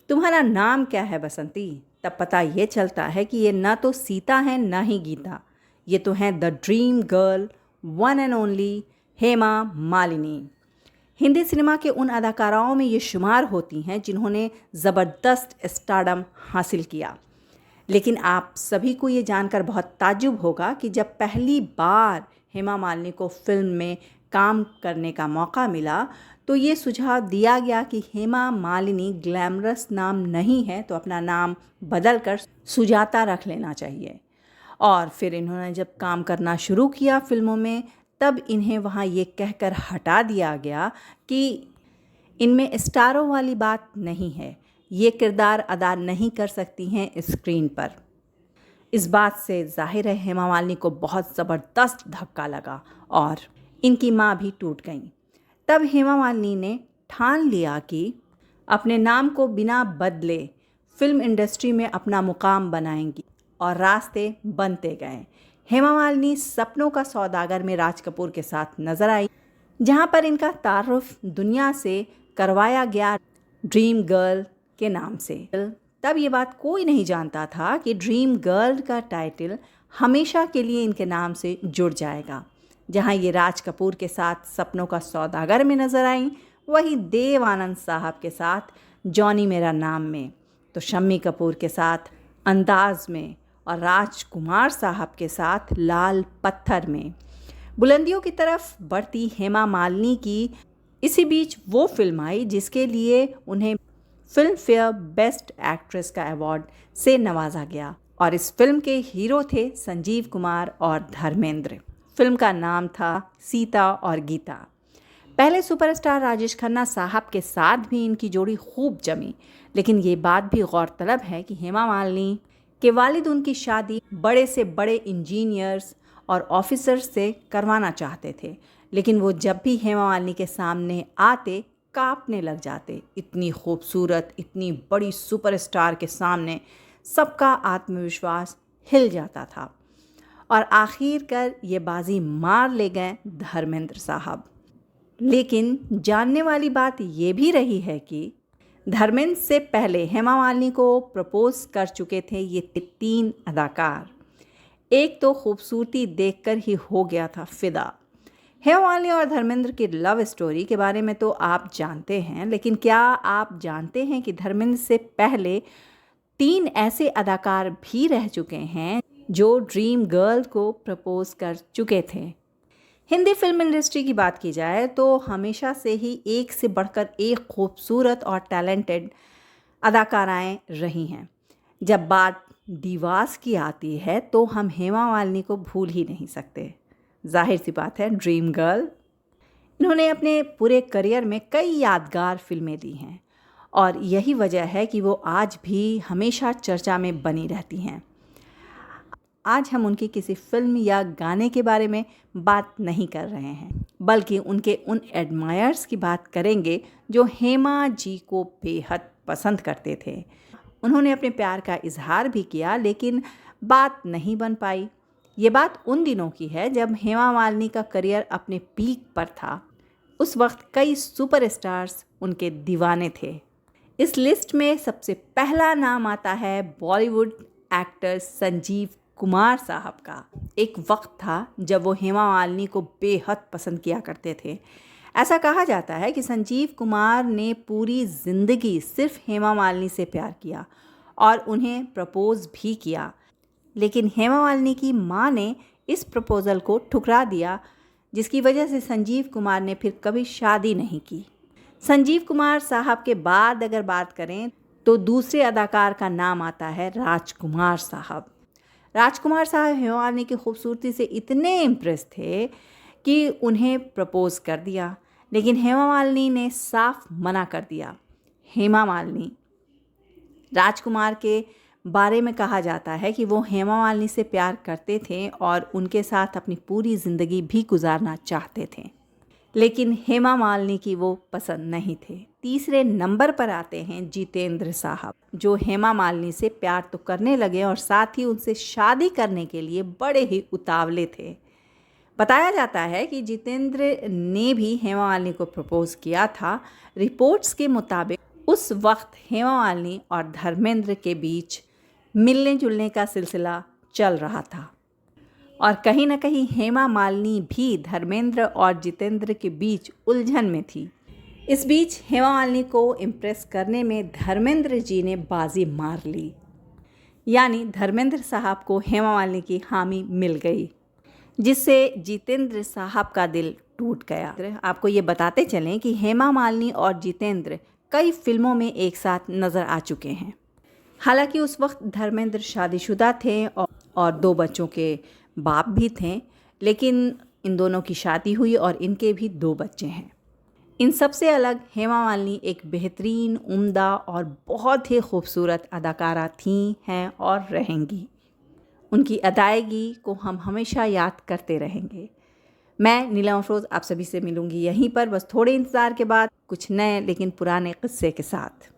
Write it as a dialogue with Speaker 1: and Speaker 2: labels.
Speaker 1: तुम्हारा नाम क्या है बसंती? तब पता ये चलता है कि ये ना तो सीता है ना ही गीता, ये तो हैं the dream girl, one and only Hema Malini. Hindi cinema के उन अदाकाराओं में ये शुमार होती हैं जिन्होंने ज़बरदस्त स्टारडम हासिल किया। लेकिन आप सभी को ये जानकर बहुत ताज्जुब होगा कि जब पहली बार हेमा मालिनी को फिल्म में काम करने का मौका मिला तो ये सुझाव दिया गया कि हेमा मालिनी ग्लैमरस नाम नहीं है तो अपना नाम बदल कर सुजाता रख लेना चाहिए। और फिर इन्होंने जब काम करना शुरू किया फिल्मों में तब इन्हें वहाँ ये कहकर हटा दिया गया कि इनमें स्टारों वाली बात नहीं है, ये किरदार अदा नहीं कर सकती हैं स्क्रीन पर। इस बात से जाहिर है हेमा मालिनी को बहुत ज़बरदस्त धक्का लगा और इनकी माँ भी टूट गईं। तब हेमा मालिनी ने ठान लिया कि अपने नाम को बिना बदले फिल्म इंडस्ट्री में अपना मुकाम बनाएंगी और रास्ते बनते गए। हेमा मालिनी सपनों का सौदागर में राज कपूर के साथ नजर आई, जहां पर इनका तारुफ दुनिया से करवाया गया ड्रीम गर्ल के नाम से। तब ये बात कोई नहीं जानता था कि ड्रीम गर्ल का टाइटल हमेशा के लिए इनके नाम से जुड़ जाएगा। जहां ये राज कपूर के साथ सपनों का सौदागर में नजर आई, वही देव आनंद साहब के साथ जॉनी मेरा नाम में, तो शम्मी कपूर के साथ अंदाज में और राजकुमार साहब के साथ लाल पत्थर में। बुलंदियों की तरफ बढ़ती हेमा मालिनी की इसी बीच वो फिल्म आई जिसके लिए उन्हें फिल्म फेयर बेस्ट एक्ट्रेस का अवार्ड से नवाजा गया और इस फिल्म के हीरो थे संजीव कुमार और धर्मेंद्र। फिल्म का नाम था सीता और गीता। पहले सुपरस्टार राजेश खन्ना साहब के साथ भी इनकी जोड़ी खूब जमी, लेकिन ये बात भी गौरतलब है कि हेमा मालिनी के वालिद उनकी शादी बड़े से बड़े इंजीनियर्स और ऑफिसर्स से करवाना चाहते थे, लेकिन वो जब भी हेमा मालिनी के सामने आते कांपने लग जाते। इतनी खूबसूरत, इतनी बड़ी सुपरस्टार के सामने सबका आत्मविश्वास हिल जाता था और आखिरकार ये बाजी मार ले गए धर्मेंद्र साहब। लेकिन जानने वाली बात ये भी रही है कि धर्मेंद्र से पहले हेमा मालिनी को प्रपोज कर चुके थे ये 3 अदाकार। एक तो खूबसूरती देखकर ही हो गया था फिदा। हेमा मालिनी और धर्मेंद्र की लव स्टोरी के बारे में तो आप जानते हैं, लेकिन क्या आप जानते हैं कि धर्मेंद्र से पहले 3 ऐसे अदाकार भी रह चुके हैं जो ड्रीम गर्ल को प्रपोज कर चुके थे। हिंदी फिल्म इंडस्ट्री की बात की जाए तो हमेशा से ही एक से बढ़कर एक खूबसूरत और टैलेंटेड अदाकाराएं रही हैं। जब बात डिवास की आती है तो हम हेमा मालिनी को भूल ही नहीं सकते। जाहिर सी बात है, ड्रीम गर्ल। इन्होंने अपने पूरे करियर में कई यादगार फिल्में दी हैं और यही वजह है कि वो आज भी हमेशा चर्चा में बनी रहती हैं। आज हम उनकी किसी फिल्म या गाने के बारे में बात नहीं कर रहे हैं, बल्कि उनके उन एडमायर्स की बात करेंगे जो हेमा जी को बेहद पसंद करते थे। उन्होंने अपने प्यार का इजहार भी किया, लेकिन बात नहीं बन पाई। ये बात उन दिनों की है जब हेमा मालिनी का करियर अपने पीक पर था। उस वक्त कई सुपरस्टार्स उनके दीवाने थे। इस लिस्ट में सबसे पहला नाम आता है बॉलीवुड एक्टर संजीव कुमार साहब का। एक वक्त था जब वो हेमा मालिनी को बेहद पसंद किया करते थे। ऐसा कहा जाता है कि संजीव कुमार ने पूरी ज़िंदगी सिर्फ हेमा मालिनी से प्यार किया और उन्हें प्रपोज भी किया, लेकिन हेमा मालिनी की माँ ने इस प्रपोज़ल को ठुकरा दिया, जिसकी वजह से संजीव कुमार ने फिर कभी शादी नहीं की। संजीव कुमार साहब के बाद अगर बात करें तो दूसरे अदाकार का नाम आता है राजकुमार साहब। राजकुमार साहब हेमा मालिनी की खूबसूरती से इतने इम्प्रेस थे कि उन्हें प्रपोज़ कर दिया, लेकिन हेमा मालिनी ने साफ मना कर दिया। हेमा मालिनी राजकुमार के बारे में कहा जाता है कि वो हेमा मालिनी से प्यार करते थे और उनके साथ अपनी पूरी ज़िंदगी भी गुजारना चाहते थे, लेकिन हेमा मालिनी की वो पसंद नहीं थे। तीसरे नंबर पर आते हैं जितेंद्र साहब, जो हेमा मालिनी से प्यार तो करने लगे और साथ ही उनसे शादी करने के लिए बड़े ही उतावले थे। बताया जाता है कि जितेंद्र ने भी हेमा मालिनी को प्रपोज़ किया था। रिपोर्ट्स के मुताबिक उस वक्त हेमा मालिनी और धर्मेंद्र के बीच मिलने जुलने का सिलसिला चल रहा था और कहीं ना कहीं हेमा मालिनी भी धर्मेंद्र और जितेंद्र के बीच उलझन में थी। इस बीच हेमा मालिनी को इम्प्रेस करने में धर्मेंद्र जी ने बाजी मार ली, यानी धर्मेंद्र साहब को हेमा मालिनी की हामी मिल गई, जिससे जितेंद्र साहब का दिल टूट गया। आपको ये बताते चलें कि हेमा मालिनी और जितेंद्र कई फिल्मों में एक साथ नज़र आ चुके हैं। हालांकि उस वक्त धर्मेंद्र शादीशुदा थे और 2 बच्चों के बाप भी थे, लेकिन इन दोनों की शादी हुई और इनके भी 2 बच्चे हैं। इन सब से अलग हेमा मालिनी एक बेहतरीन, उम्दा और बहुत ही खूबसूरत अदाकारा थी, हैं और रहेंगी। उनकी अदायगी को हम हमेशा याद करते रहेंगे। मैं नीलम अफरोज़ आप सभी से मिलूंगी यहीं पर, बस थोड़े इंतज़ार के बाद कुछ नए लेकिन पुराने किस्से के साथ।